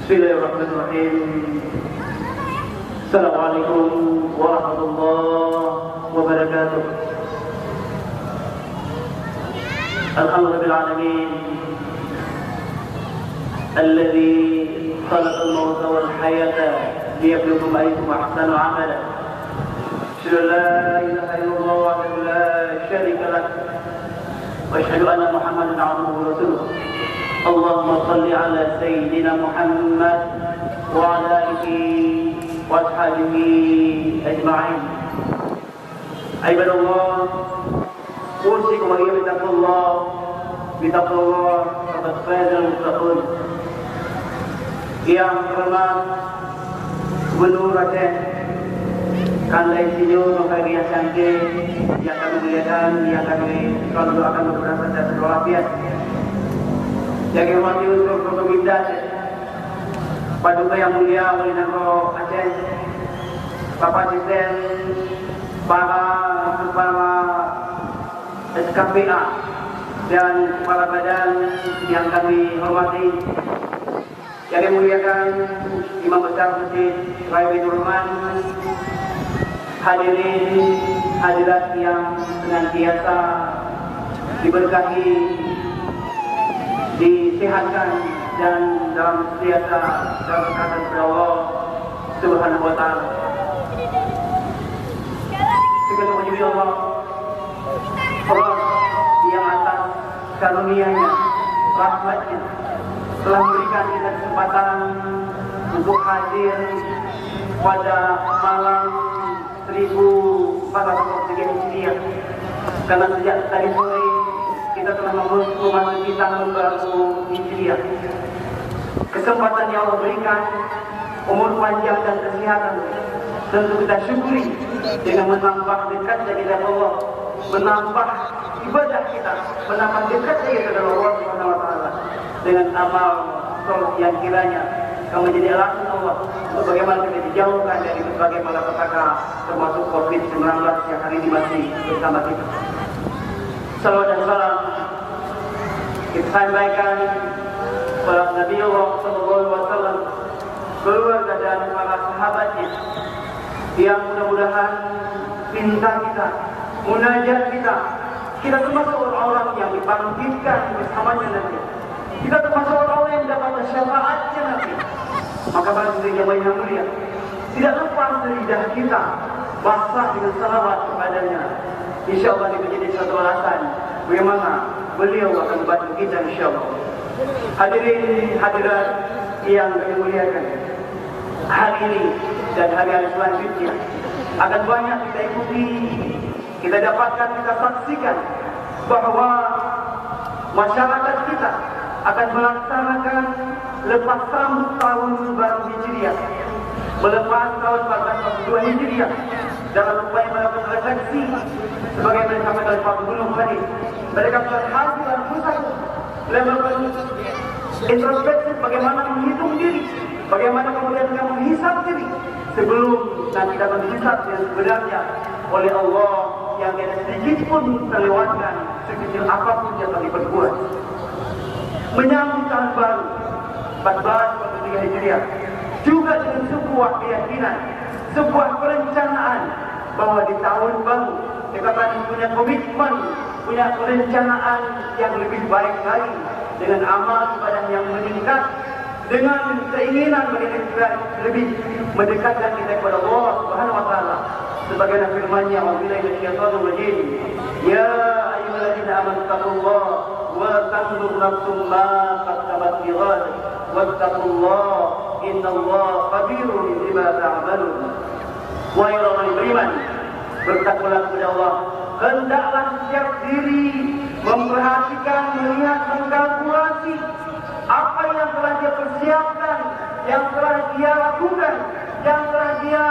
Bismillahirrahmanirrahim. Assalamualaikum warahmatullahi wabarakatuh. Alhamdulillah alamin. Alladzi khalaqal mauta wal hayata liyabluwakum ayyukum ahsanu amala. Asyhadu an la ilaha illallah wahdahu la syarika lah wa asyhadu anna Muhammadan abduhu wa rasuluh. Allahumma salli ala sayyidina Muhammad wa ala alihi wa ashabihi ajma'in. Ibadallah, usikum wa iyyakum bitaqwallah faqad fazal muttaqun. Yang terhormat Gubernur Aceh Kandai Insinyur Nofrian Cantik, yang kami muliakan, yang kami selalu doakan kepada dan walafiat. Yang dihormati Unsur Provinsi Aceh, Paduka yang mulia Wali Nangro Aceh, Bapak Asisten, para kepala SKPA dan kepala badan yang kami hormati, yang dimuliakan Imam Besar Masjid Raya Baitur Rahman, hadirin hadirat yang senantiasa diberkahi, disehatkan dan dalam senantiasa dalam kata Allah Subhanahu wa taala. Segala puji Allah yang atas karunia-Nya, rahmat-Nya telah memberikan kita kesempatan untuk hadir pada malam 1443 Hijriah. Karena sejak tadi sore kita telah memasuki tahun baru Hijriah. Kesempatan yang Allah berikan, umur panjang dan kesehatan, tentu kita syukuri dengan menambah dekatnya kepada Allah, menambah ibadah kita, menambah dekatnya kepada Allah Subhanahu wa taala dengan amal soleh yang kiranya akan menjadi alasan Allah untuk bagaimana kita dijauhkan dari berbagai malapetaka termasuk COVID-19 yang hari ini masih bersama kita. Salawat dan salam kita sampaikan kepada Nabi Allah Sallallahu Alaihi Wasallam, keluarga dan para sahabatnya, yang mudah-mudahan minta kita, munajat kita termasuk orang-orang yang dibangkitkan bersamanya nanti. Kita termasuk orang-orang yang dapat syafaatnya nanti. Maka bagi jemaah yang mulia, tidak lepas dari lidah kita basah dengan salawat kepadanya. Insya Allah ini menjadi satu alasan bagaimana beliau akan membantu kita insya Allah. Hadirin hadirat yang kami muliakan, hari ini dan hari-hari selanjutnya akan banyak kita ikuti, kita dapatkan, kita saksikan bahwa masyarakat kita akan melaksanakan lepas sambut tahun baru Hijriah, melepas tahun 1442 Hijriah dalam upaya melakukan refleksi sebagai mereka pada Pak Gubernur tadi. Mereka berhasil dan pusat dalam melakukan introspeksi, bagaimana menghitung diri, bagaimana kemudian kita menghisap diri sebelum nanti kita menghisap yang sebenarnya oleh Allah yang tidak sedikit pun terlewatkan sekecil apapun yang kami berbuat. Menyambut tahun baru 1443 Hijriah juga dengan sebuah keyakinan, sebuah perencanaan bahwa di tahun baru kita akan punya komitmen, punya perencanaan yang lebih baik lagi, dengan amal ibadah yang meningkat, dengan keinginan kita lebih mendekatkan kita kepada Allah Subhanahu wa taala. Sebagaimana firman-Nya, "Wabillahi minasyaitonir rajim, ya ayyuhalladzina amanu taqullaha wa tanzur nafsum ma qaddamat lighad wattaqullaha innallaha khabirun bima ta'malun." Wahai orang yang beriman, bertakwalah kepada Allah. Hendaklah setiap diri memperhatikan, melihat, mengkalkulasi apa yang telah dia persiapkan, yang telah dia lakukan, yang telah dia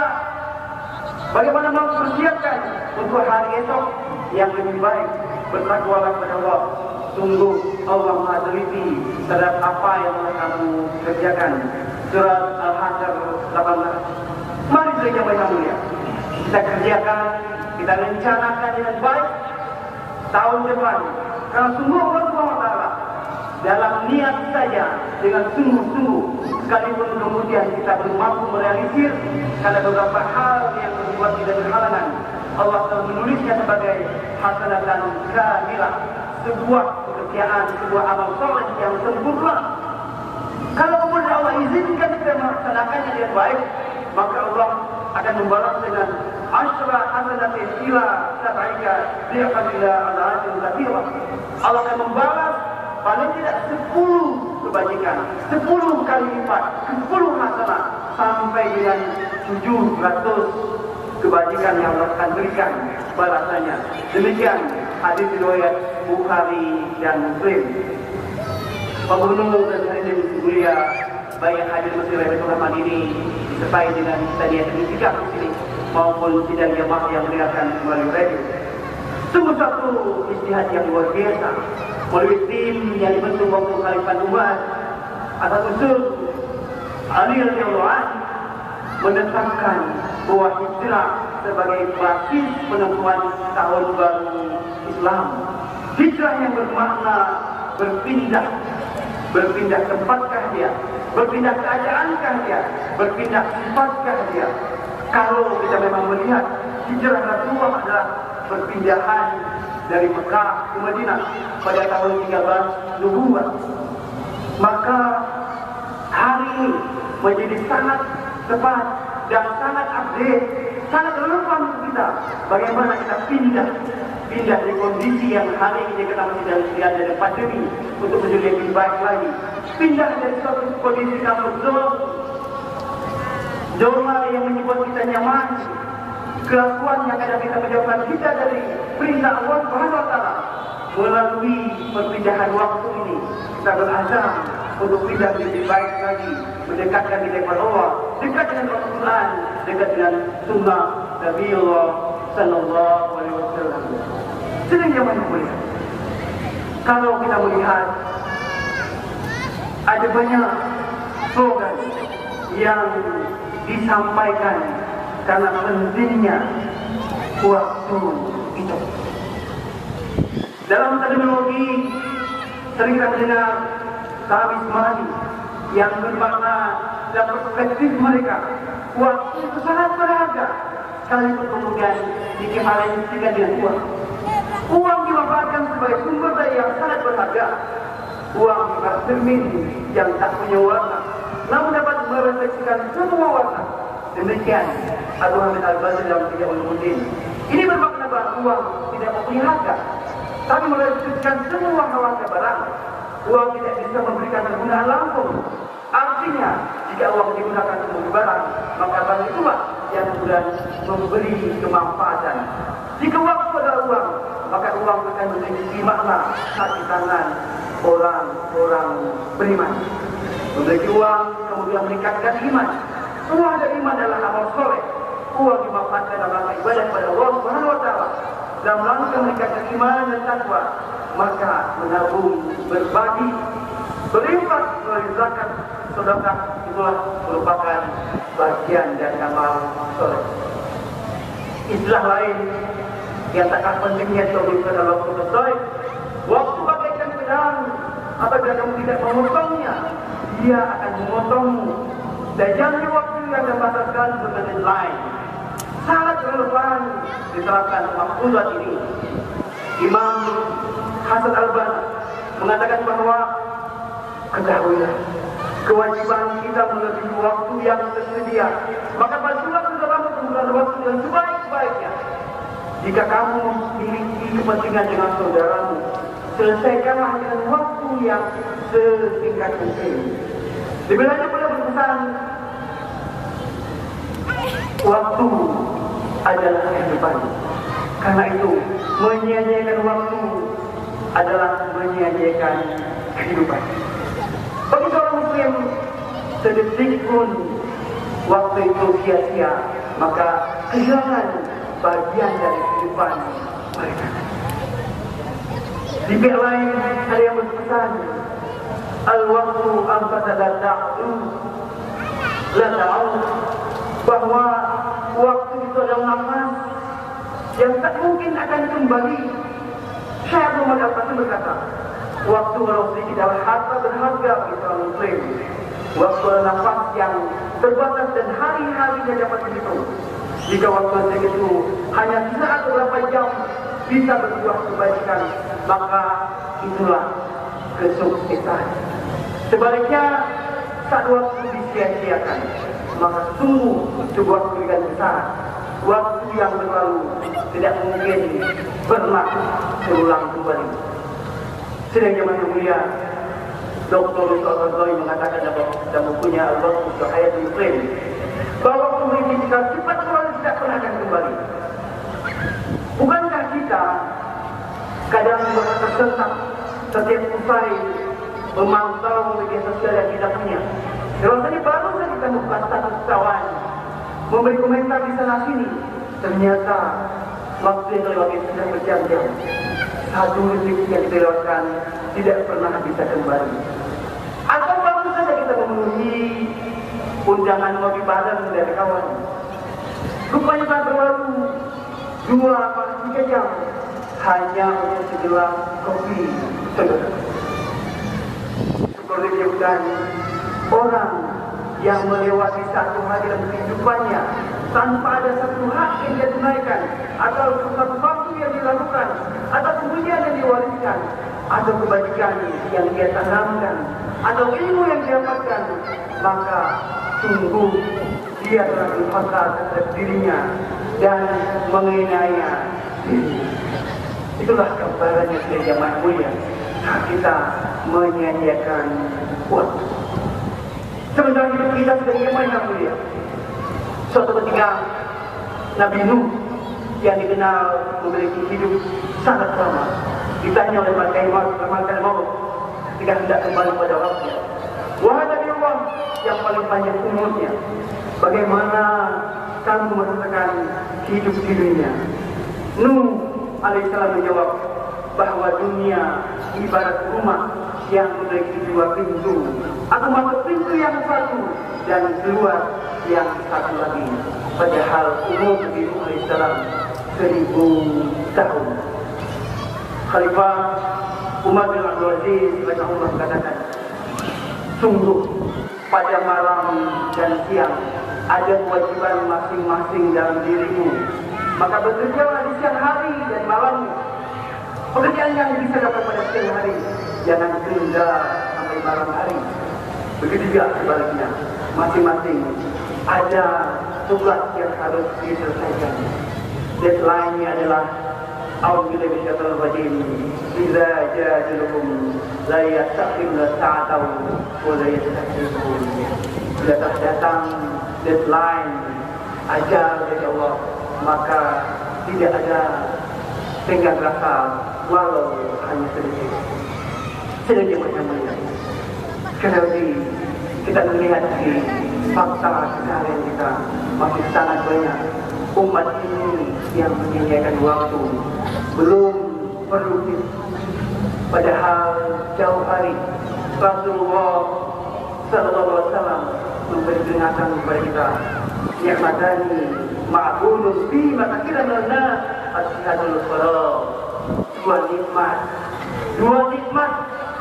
bagaimana mempersiapkan untuk hari esok yang lebih baik. Bertakwalah kepada Allah. Sungguh Allah Maha teliti terhadap apa yang telah kamu kerjakan. Surat Al-Hasyr 18. Mari kita mulia, kita kerjakan, kita rencanakan dengan baik tahun depan. Karena sungguh Allah SWT dalam niat kita saja dengan sungguh-sungguh, sekalipun kemudian kita belum mampu merealisir karena beberapa hal yang membuat tidak berhalangan, Allah telah menulisnya sebagai hasanatan kamilah, sebuah pekerjaan, sebuah amal soleh yang sempurna. Kalau kemudian Allah izinkan kita melaksanakannya dengan baik, maka Allah akan membalas dengan asyra hasanatin ila sab'ika di'fan ila adha'atin katsirah. Allah akan membalas paling tidak 10 kebajikan, 10 kali lipat, 10 hasanah sampai dengan 700 kebajikan yang Allah akan berikan balasannya. Demikian hadis riwayat Bukhari dan Muslim. Pembunuh dan hadirin mulia, baik yang hadir masih Lailatul Rahman ini disertai dengan tadian demikian di sini maupun sidang jamaah yang mendengarkan melalui radio. Sungguh satu istihad yang luar biasa melalui tim yang dibentuk waktu Khalifah Umar atas usul Ali radhiyallahu anhu menetapkan bahwa hijrah sebagai basis penentuan tahun baru Islam. Hijrah yang bermakna berpindah tempatkah dia, berpindah keadaankah dia, berpindah sifatkah dia. Kalau kita memang melihat hijrah Rasulullah adalah perpindahan dari Mekah ke Madinah pada tahun 13 Nubuwah, maka hari ini menjadi sangat tepat dan sangat update, sangat relevan untuk kita. Bagaimana kita pindah dari kondisi yang hari ini kita masih dalam keadaan pandemi untuk menjadi lebih baik lagi. Pindah dari suatu kondisi zona yang menyebut kita nyaman, kelakuan yang kadang kita menjauhkan kita dari perintah Allah Subhanahu wa taala. Melalui perpindahan waktu ini kita berazam untuk pindah lebih baik lagi, mendekatkan diri kepada Allah, dekat dengan Al-Quran, dekat dengan Sunnah Nabi Allah Sallallahu Alaihi Wasallam. Sedang zaman mulia, kalau kita melihat ada banyak slogan yang disampaikan karena pentingnya waktu itu. Dalam terminologi sering kita mendengar Tamis Mani yang bermakna dalam perspektif mereka waktu itu sangat berharga, sekalipun kemudian dikemalaisikan dengan uang. Uang dimanfaatkan sebagai sumber daya yang sangat berharga. Uang sebagai cermin yang tak punya warna, namun dapat merefleksikan semua warna. Demikian Abu Hamid Al-Ghazali dalam Ihya Ulumuddin. Ini bermakna bahwa uang tidak mempunyai harga, tapi merefleksikan semua warna barang. Uang tidak bisa memberikan kegunaan langsung. Artinya, jika uang digunakan untuk barang, maka barang itulah yang kemudian memberi kemanfaatan. Jika waktu adalah uang, maka uang akan memiliki makna di tangan orang-orang beriman. Memiliki uang kemudian meningkatkan iman. Uang dan iman adalah amal soleh. Uang dimanfaatkan dalam rangka ibadah kepada Allah Subhanahu wa taala, dalam rangka meningkatkan iman dan takwa. Maka menabung, berbagi, berinfak melalui zakat, sedekah itulah merupakan bagian dari amal soleh. Istilah lain yang tak kalah pentingnya disebutkan dalam waktu terbaik. Waktu bagaikan pedang, apabila kamu tidak memotongnya, dia akan memotongmu. Dan jangan waktu yang dibataskan dengan lain. Sangat relevan diterapkan maklumat ini. Imam Hasan Al-Banna mengatakan bahwa ketahuilah kewajiban kita melebihi waktu yang tersedia. Maka bantulah saudaramu penggunaan waktu yang sebaik-baiknya. Jika kamu memiliki kepentingan dengan saudaramu, selesaikanlah dengan waktu yang sesingkat mungkin. Lebih lanjut beliau berpesan, waktu adalah kehidupan. Karena itu, menyia-nyiakan waktu adalah menyia-nyiakan kehidupan. Bagi seorang muslim, sedetik pun waktu itu sia-sia, maka kehilangan bagian dari kehidupan mereka. Di pihak lain ada yang berpesan, al-waktu amfata la ta'ud, bahwa waktu itu adalah nafas yang tak mungkin akan kembali. Syekh Muhammad Al-Fatih berkata, Waktu walau sedikit adalah harta berharga bagi seorang muslim. Waktu adalah nafas yang terbatas dan hari-harinya dapat dihitung. Jika waktu sedikit itu hanya sisa atau beberapa jam bisa berbuah kebaikan, maka itulah kesuksesan. Sebaliknya, saat waktu disia-siakan, maka sungguh sebuah kebaikan besar. Waktu yang berlalu tidak mungkin pernah terulang kembali. Sedang zaman mulia, Dr. Al-Ghazali mengatakan dalam bukunya Al-Wasf Hayatul Muslim bahwa waktu jika cepat berlalu tidak pernah akan kembali. Bukankah kita kadang merasa tersentak setiap usai memantau media sosial yang kita punya? Rasanya baru saja kita membuka status kawan, memberi komentar di sana sini, ternyata waktu yang terlewat sudah berjam-jam. Satu detik yang dilewatkan tidak pernah bisa kembali. Atau baru saja kita memenuhi undangan ngopi bareng dari kawan. Rupanya telah berlalu 2 atau 3 jam hanya untuk segelas kopi segar. Seperti disebutkan, orang yang melewati satu hari dalam kehidupannya tanpa ada satu hak yang dia tunaikan, atau satu waktu yang dilakukan, atau kemudian yang diwariskan, atau kebajikan yang dia tanamkan, atau ilmu yang dia dapatkan, maka sungguh dia telah berpakar terhadap dirinya dan mengenainya diri. Itulah gambarannya dari jamaah mulia. Kita menyanyiakan waktu. Sementara hidup kita sudah jamaah mulia. Suatu ketika Nabi Nuh yang dikenal memiliki hidup sangat lama ditanya oleh malaikat maut ketika hendak kembali pada Rabbnya, wahai Nabi Allah yang paling panjang umurnya, bagaimana kamu merasakan hidup di dunia? Nuh alaihissalam menjawab bahwa dunia ibarat rumah yang memiliki 2 pintu. Aku masuk pintu yang satu dan keluar yang satu lagi. Padahal umur Nabi Nuh alaihissalam 1000 tahun. Khalifah Umar bin Abdul Aziz rahimahullah mengatakan, sungguh pada malam dan siang ada kewajiban masing-masing dalam dirimu. Maka bekerjalah di siang hari dan malam. Pekerjaan yang bisa dapat pada siang hari jangan tunda sampai malam hari. Begitu juga sebaliknya, masing-masing ada tugas yang harus diselesaikan. Deadline-nya adalah A'udzubillahi minasyaitonir rajim. Idza jaa ajaluhum la yastakhiruna sa'atan wa la yastaqdimun. Bila telah datang deadline ajal dari Allah, maka tidak ada tenggang rasa walau hanya sedikit. Sedikit macam-macam. Sekali lagi kita melihat di fakta keseharian kita masih sangat banyak umat ini yang menyia-nyiakan waktu, belum produktif. Padahal jauh hari Rasulullah sallallahu alaihi wasallam memberi peringatan kepada kita, nikmatani ma'budun fi makathira minna as-sihatul faragh. Dua nikmat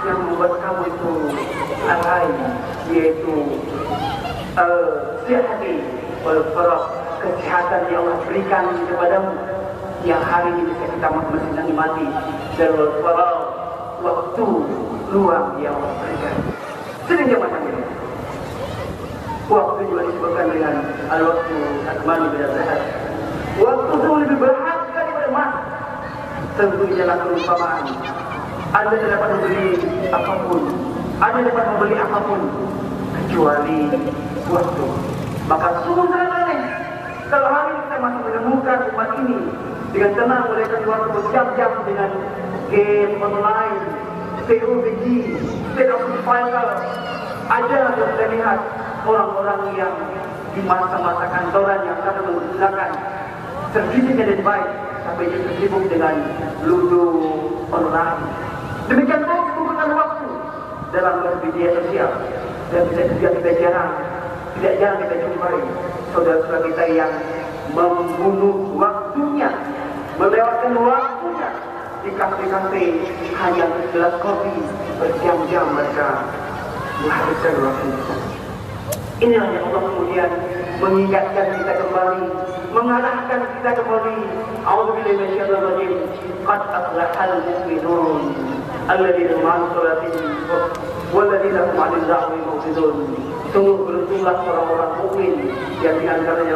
yang membuat kamu itu alai, yaitu sihati wal faragh, kesehatan yang Allah berikan kepadamu yang hari ini bisa kita masih nikmati, dan wal faragh, waktu luang yang Allah berikan. Sehingga macam ini waktu juga disebutkan dengan al-waktu akmalu bila sehat. Waktu itu lebih berharga daripada emas. Tentu ialah perumpamaan. Anda tidak dapat membeli apapun, Anda dapat membeli apapun kecuali waktu. Maka sungguh sangat aneh kalau hari ini kita masih menemukan umat ini dengan tenang melewati waktu berjam-jam dengan game online, PUBG, State of Survival. Ada yang kita lihat orang-orang yang di masa-masa kantoran yang sangat menggunakan servis yang baik, sampai dia sibuk dengan ludo online. Demikian pula menggunakan waktu dalam media sosial, dan tidak jarang kita jumpai saudara-saudara kita yang membunuh waktunya, melewatkan waktunya di kafe-kafe hanya segelas kopi, berjam-jam mereka menghabiskan waktu itu. Inilah yang Allah kemudian mengingatkan kita kembali, mengarahkan kita kembali. A'udzubillahi minasyaitonir rajim. Qad aflahal mu'minun alladzina hum 'an salatihim walladzina hum 'anil lagwi mu'ridun. Sungguh beruntunglah orang-orang mukmin yang diantaranya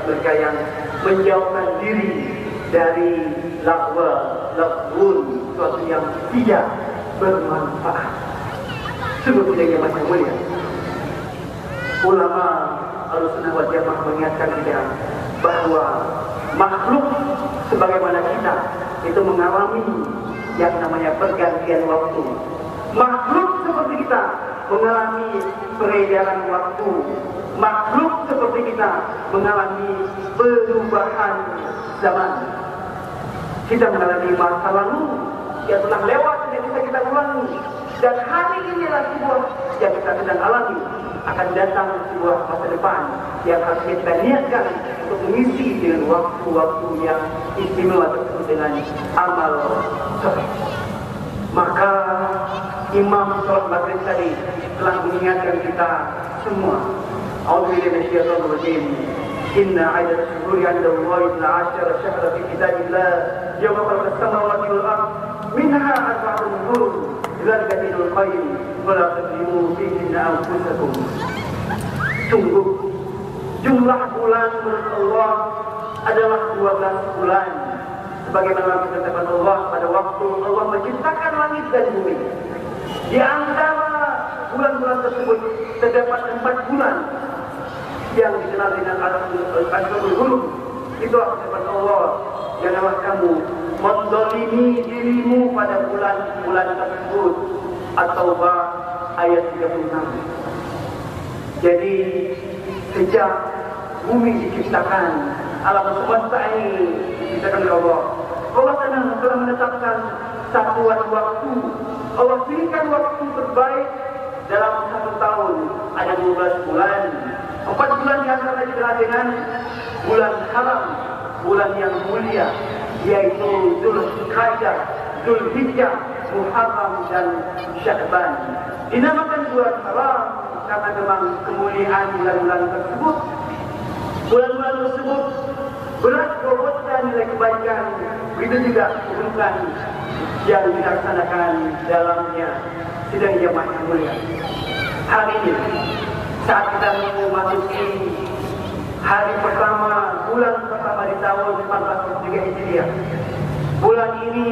mereka yang menjauhkan diri dari lagwun, sesuatu yang tidak bermanfaat. Sungguh tidak macam mulia. Ulama Ahlussunnah wal Jamaah mengingatkan kita bahwa makhluk sebagaimana kita itu mengalami yang namanya pergantian waktu. Makhluk seperti kita mengalami peredaran waktu. Makhluk seperti kita mengalami perubahan zaman. Kita mengalami masa lalu yang telah lewat yang bisa kita ulangi. Dan hari ini adalah sebuah yang kita sedang alami. Akan datang sebuah masa depan yang harus kita niatkan untuk mengisi dengan waktu-waktu yang istimewa tersebut dengan amal soleh. Maka Imam Sholat Maghrib tadi telah mengingatkan kita semua. A'udzubillahi minasyaitonir rajim. Inna 'iddat ash-shuhuri 'inda Allahi 12 syahra fi kitabillah yawma khalaqa as-samawati wal ardh minha arba'atun hurum. Dzalika dinul qayyim wa la tadlimu fihinna anfusakum. Sungguh jumlah bulan menurut Allah adalah 12 bulan. Sebagaimana dikatakan Allah pada waktu Allah menciptakan langit dan bumi. Di antara bulan-bulan tersebut terdapat 4 bulan yang dikenal dengan Ashhurul Hurum. Itu firman Allah, janganlah kamu menzalimi dirimu pada bulan-bulan tersebut. At-Taubah ayat 36. Jadi sejak bumi diciptakan, alam semesta ini diciptakan oleh Allah. Allah telah menetapkan satuan waktu. Allah pilihkan waktu terbaik dalam 1 tahun. Ada 12 bulan. 4 bulan yang akan dikenal dengan bulan haram, bulan yang mulia, yaitu Dzulqa'dah, Dzulhijjah, Muharram dan Sya'ban. Dinamakan bulan haram karena memang kemuliaan bulan-bulan tersebut. Bulan-bulan tersebut berat bobotkan nilai kebaikan, begitu juga keburukan yang dilaksanakan dalamnya. Sidang jamaah yang mulia, hari ini saat kita memasuki hari pertama, bulan pertama di tahun 1443 Hijriah. Bulan ini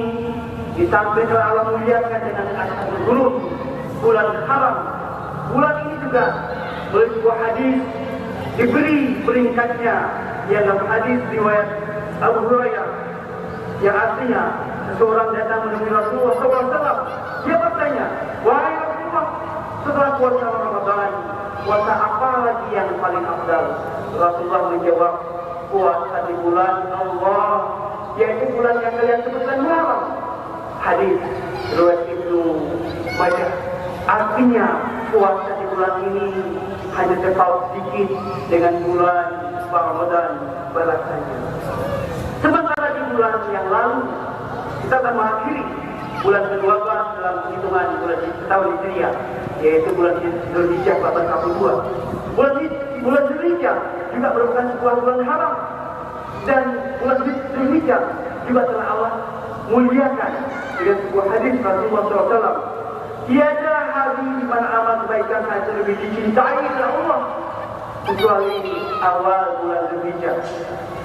disampaikan Allah muliakan dengan Ashhurul Hurum, bulan haram. Bulan ini juga oleh sebuah hadis diberi peringkatnya, yang dalam hadis riwayat Abu Hurairah yang artinya seseorang datang menemui Rasulullah SAW. Dia bertanya, wahai Rasulullah, setelah puasa Ramadan, puasa apa lagi yang paling afdal? Rasulullah menjawab, puasa di bulan Allah, yaitu bulan yang kalian sebutkan Muharram. Hadis riwayat Ibnu Majah. Artinya puasa di bulan ini hanya terpaut sedikit dengan bulan Ramadan balasannya. Sementara di bulan yang lalu kita akan mengakhiri bulan ke-12 dalam hitungan bulan tahun Hijriah, yaitu bulan Dzulhijjah 1442. Bulan Dzulhijjah juga merupakan sebuah bulan haram, dan bulan Dzulhijjah juga telah Allah muliakan dengan sebuah hadis Rasulullah SAW. Tiada hari di mana amal kebaikan hanya lebih dicintai oleh Allah kecuali awal bulan Dzulhijjah.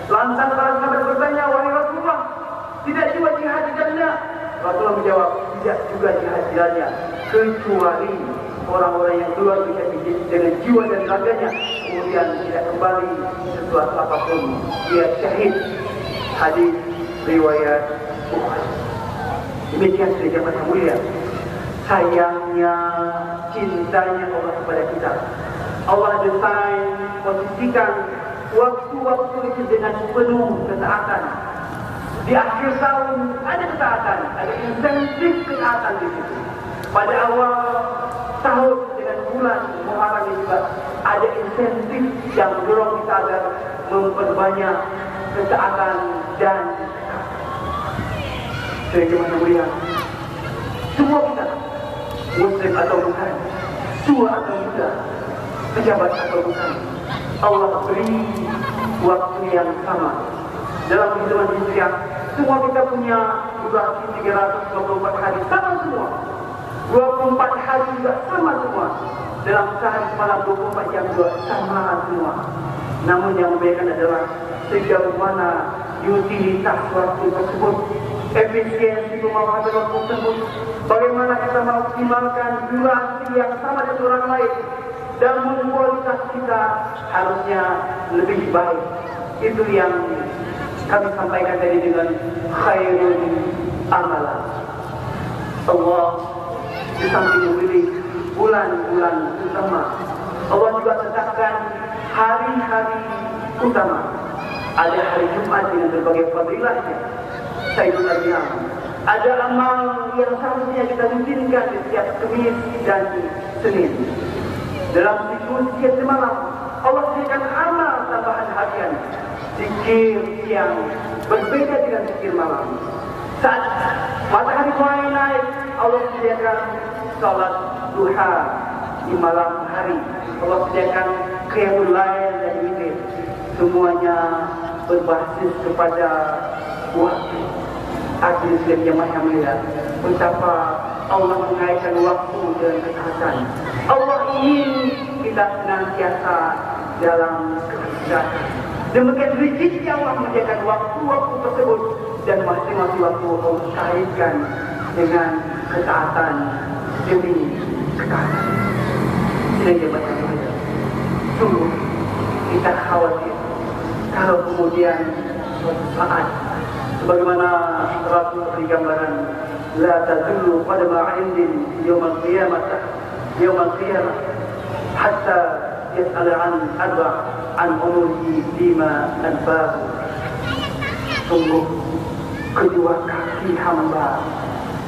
Lantas para sahabat bertanya, wahai Rasulullah, tidak juga jihad di dalamnya? Rasulullah menjawab, tidak juga jihad di dalamnya, kecuali orang-orang yang keluar dengan jiwa dan raganya, kemudian tidak kembali sesuatu apapun, dia syahid. Hadis riwayat Bukhari. Demikian saja yang mulia. Sayangnya, cintanya Allah kepada kita. Allah desain, posisikan waktu-waktu itu dengan penuh ketaatan. Di akhir tahun ada ketaatan, ada insentif ketaatan di situ. Pada awal tahun dengan bulan Muharram juga ada insentif yang mendorong kita agar memperbanyak ketaatan dan Sebagaimana mulia, semua kita, Muslim atau bukan, tua atau muda, pejabat atau bukan, Allah beri waktu yang sama. Dalam hitungan hijriah, semua kita punya durasi 324 hari, sama semua. 24 hari juga sama semua. Dalam sehari semalam 24 jam juga sama semua. Namun yang membedakan adalah sejauh mana utilitas waktu tersebut, efisiensi pemanfaatan waktu tersebut, bagaimana kita mengoptimalkan durasi yang sama dengan orang lain, dan kualitas kita harusnya lebih baik. Itu yang kami sampaikan tadi dengan khairul amalan. Allah di samping memilih bulan-bulan utama, Allah juga tetapkan hari-hari utama. Ada hari Jumat dengan berbagai fadilahnya, Sayyidul Ayyam. Ada amal yang seharusnya kita rutinkan di setiap Kamis dan Senin. Dalam siklus setiap malam, Allah sediakan amal tambahan harian, zikir yang berbeda dengan zikir malam. Saat matahari mulai naik, Allah sediakan salat duha di malam hari. Allah sediakan qiyamul lail dan witir. Semuanya berbasis kepada waktu. Akhir Islam jemaah yang mulia, betapa Allah mengaitkan waktu dengan ketaatan. Allah ingin kita senantiasa dalam ketaatan. Demikian rigidnya Allah menjadikan waktu-waktu tersebut, dan masing-masing waktu Allah kaitkan dengan ketaatan demi ketaatan. Ini jemaah yang mulia, sungguh kita khawatir kalau kemudian suatu saat, sebagaimana Rasul beri gambaran, la tazullu qadama 'indin yawmal qiyamah hatta yas'al 'an umurihi bima anfaqahu. Sungguh kedua kaki hamba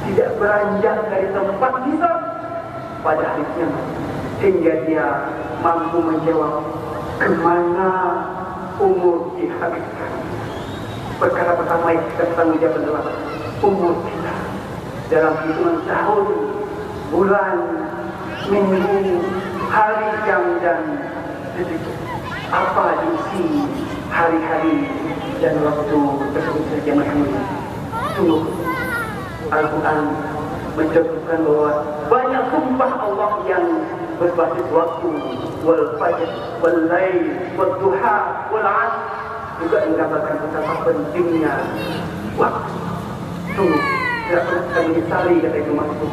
tidak beranjak dari tempat hisab pada hari kiamat hingga dia mampu menjawab kemana umur dihabiskan. Perkara pertama yang kita tanggung jawab adalah umur kita. Dalam hitungan tahun, bulan, minggu, hari, jam, dan detik. Apa diisi hari-hari dan waktu tersebut saja Muhammad. Sungguh Al-Quran menceritakan bahwa banyak sumpah Allah yang berbasis waktu, wal fajr, wal lail, wal duha, wal asr, juga menggambarkan betapa pentingnya waktu. Sungguh tidak pernah kita menyesali kata itu maksud,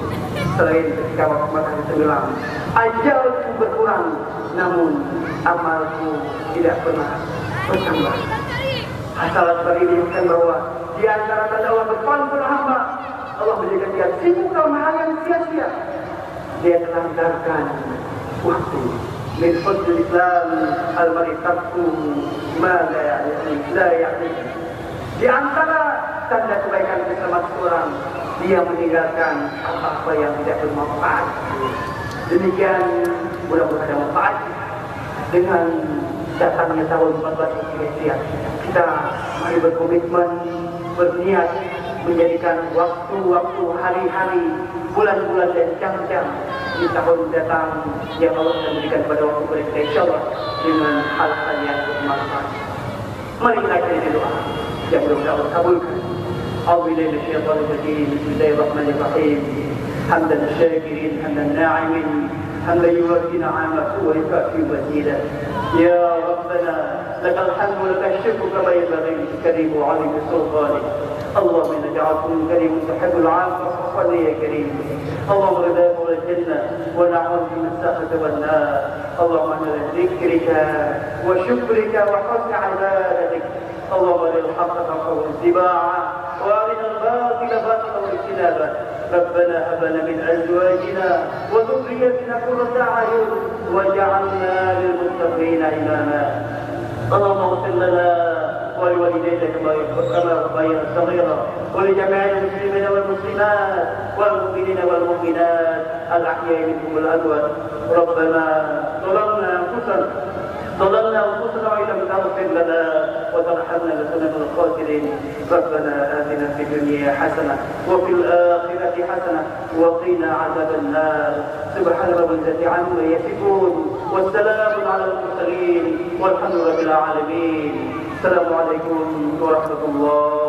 selain ketika waktu matahari tenggelam, ajalku berkurang, namun amalku tidak pernah bertambah. Hasalat bari menyebutkan bahwa di antara tanda Allah berpaling hamba, Allah menjadikan dia sibuk dalam hal yang sia-sia. Dia telantarkan waktu. Min fadlil Islam al-mar'i tarku ma la ya'ni. Di antara tanda kebaikan Islam seorang, dia meninggalkan apa-apa yang tidak bermanfaat. Demikian mudah-mudahan ada manfaat. Dengan datangnya tahun 14 Hijriah, kita mari berkomitmen, berniat menjadikan waktu-waktu, hari-hari, bulan-bulan dan jam-jam di tahun mendatang yang Allah akan berikan kepada waktu kita, insyaallah, dengan hal-hal yang bermanfaat. Mari kita akhiri doa yang mudah-mudahan Allah kabulkan. A'udzubillahi minasyaitonir rajim. Bismillahirrahmanirrahim. Hamdan syakirin, hamdan na'imin, hamdan yuwaffi ni'amahu wa yukafi mazidah. Ya Rabbana, lakal hamdu wa lakal syukru kama yanbaghi li karimi wa 'azimi sultanik. اللهم إنك عفو كريم تحب العفو فصل يا كريم. اللهم رضاك والجنة ونعوذ من السخط والنار. اللهم إنا ذكرك وشكرك وحسن عبادتك. اللهم أرنا الحق حقا واتباعه وأرنا الباطل باطلا واجتنابه. ربنا هب لنا من أزواجنا وذريتنا قرة أعين واجعلنا للمتقين إماما. اللهم اغفر لنا ولوالديك كما ربيانا صغيرا ولجميع المسلمين والمسلمات والمؤمنين والمؤمنات الأحياء منهم والأموات. ربنا ظلمنا أنفسنا وإن لم تغفر لنا وترحمنا لكنا من الخاسرين. ربنا آتنا في الدنيا حسنة وفي الآخرة حسنة وقنا عذاب النار. سبحان ربك عما يصفون والسلام على المرسلين والحمد لله رب العالمين. السلام عليكم ورحمة الله